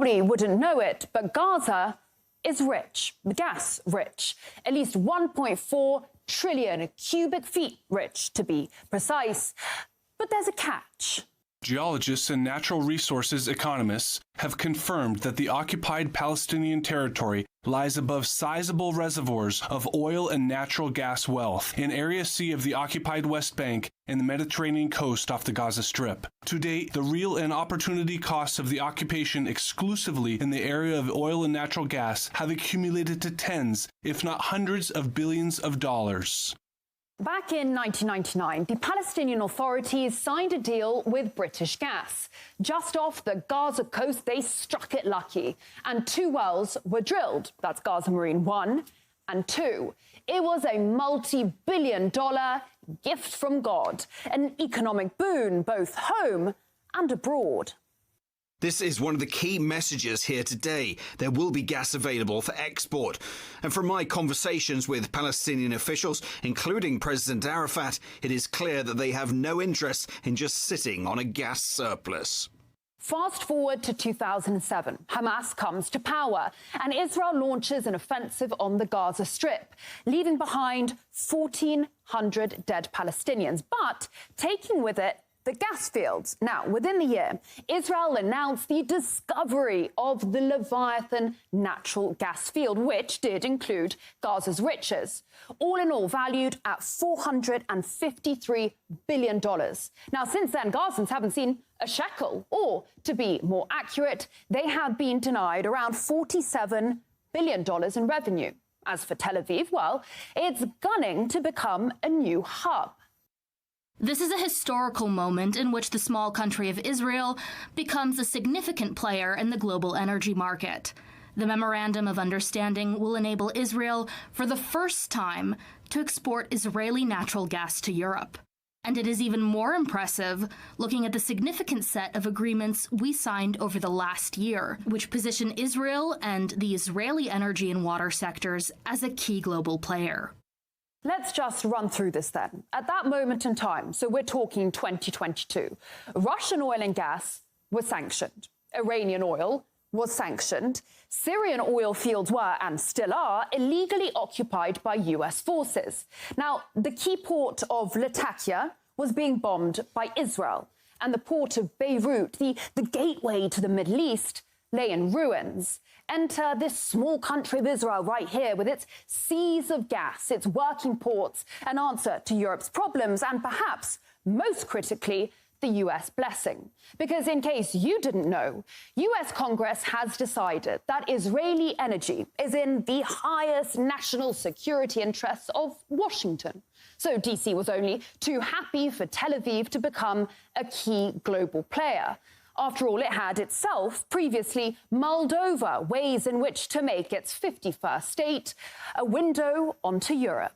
probably wouldn't know it, but Gaza is rich, gas rich, at least 1.4 trillion cubic feet rich, to be precise. But there's a catch. Geologists and natural resources economists have confirmed that the occupied Palestinian territory lies above sizable reservoirs of oil and natural gas wealth in Area C of the occupied West Bank and the Mediterranean coast off the Gaza Strip. To date, the real and opportunity costs of the occupation exclusively in the area of oil and natural gas have accumulated to tens, if not hundreds of billions of dollars. Back in 1999, the Palestinian authorities signed a deal with British Gas. Just off the Gaza coast, they struck it lucky, and 2 wells were drilled. That's Gaza Marine 1 and 2. It was a multi-billion-dollar gift from God, an economic boon both home and abroad. This is one of the key messages here today. There will be gas available for export. And from my conversations with Palestinian officials, including President Arafat, it is clear that they have no interest in just sitting on a gas surplus. Fast forward to 2007, Hamas comes to power and Israel launches an offensive on the Gaza Strip, leaving behind 1,400 dead Palestinians, but taking with it the gas fields. Now, within the year, Israel announced the discovery of the Leviathan natural gas field, which did include Gaza's riches, all in all valued at $453 billion. Now, since then, Gazans haven't seen a shekel, or to be more accurate, they have been denied around $47 billion in revenue. As for Tel Aviv, well, it's gunning to become a new hub. This is a historical moment in which the small country of Israel becomes a significant player in the global energy market. The Memorandum of Understanding will enable Israel, for the first time, to export Israeli natural gas to Europe. And it is even more impressive looking at the significant set of agreements we signed over the last year, which position Israel and the Israeli energy and water sectors as a key global player. Let's just run through this then. At that moment in time, so we're talking 2022, Russian oil and gas was sanctioned. Iranian oil was sanctioned. Syrian oil fields were, and still are, illegally occupied by US forces. Now, the key port of Latakia was being bombed by Israel, and the port of Beirut, the gateway to the Middle East, lay in ruins. Enter this small country of Israel right here with its seas of gas, its working ports, an answer to Europe's problems, and perhaps, most critically, the US blessing. Because in case you didn't know, US Congress has decided that Israeli energy is in the highest national security interests of Washington. So DC was only too happy for Tel Aviv to become a key global player. After all, it had itself previously mulled over ways in which to make its 51st state a window onto Europe.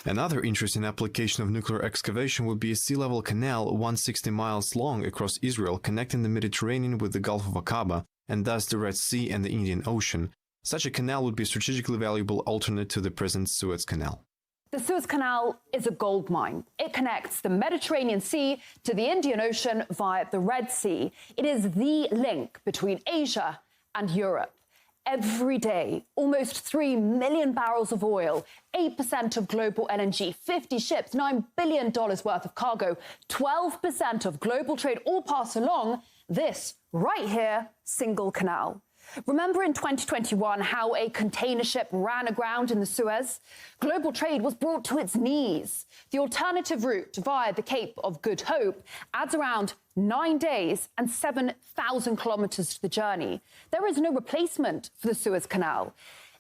Another interesting application of nuclear excavation would be a sea-level canal 160 miles long across Israel, connecting the Mediterranean with the Gulf of Aqaba and thus the Red Sea and the Indian Ocean. Such a canal would be a strategically valuable alternate to the present Suez Canal. The Suez Canal is a gold mine. It connects the Mediterranean Sea to the Indian Ocean via the Red Sea. It is the link between Asia and Europe. Every day, almost 3 million barrels of oil, 8% of global LNG, 50 ships, $9 billion worth of cargo, 12% of global trade all pass along this right here single canal. Remember in 2021 how a container ship ran aground in the Suez? Global trade was brought to its knees. The alternative route via the Cape of Good Hope adds around 9 days and 7,000 kilometers to the journey. There is no replacement for the Suez Canal,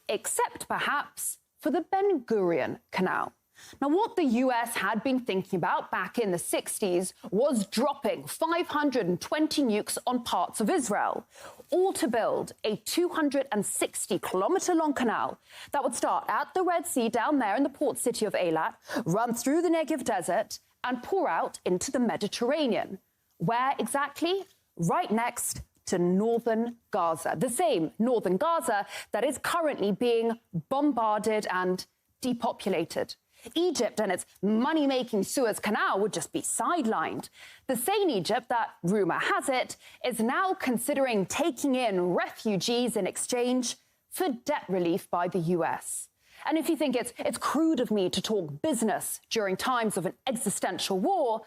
except perhaps for the Ben Gurion Canal. Now, what the US had been thinking about back in the 60s was dropping 520 nukes on parts of Israel, all to build a 260-kilometer-long canal that would start at the Red Sea down there in the port city of Eilat, run through the Negev Desert, and pour out into the Mediterranean. Where exactly? Right next to northern Gaza, the same northern Gaza that is currently being bombarded and depopulated. Egypt and its money-making Suez Canal would just be sidelined. The same Egypt that, rumour has it, is now considering taking in refugees in exchange for debt relief by the US. And if you think it's crude of me to talk business during times of an existential war,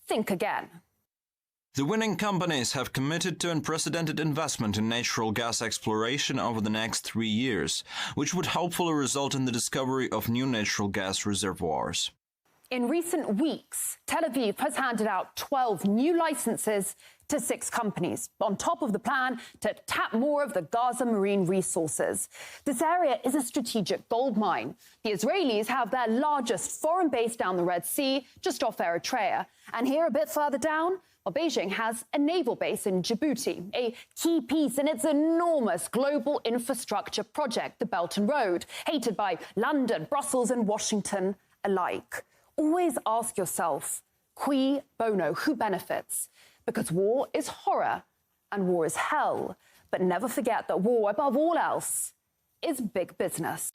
think again. The winning companies have committed to unprecedented investment in natural gas exploration over the next 3 years, which would hopefully result in the discovery of new natural gas reservoirs. In recent weeks, Tel Aviv has handed out 12 new licenses to 6 companies, on top of the plan to tap more of the Gaza marine resources. This area is a strategic gold mine. The Israelis have their largest foreign base down the Red Sea, just off Eritrea. And here a bit further down, well, Beijing has a naval base in Djibouti, a key piece in its enormous global infrastructure project, the Belt and Road, hated by London, Brussels and Washington alike. Always ask yourself, cui bono, who benefits? Because war is horror and war is hell. But never forget that war, above all else, is big business.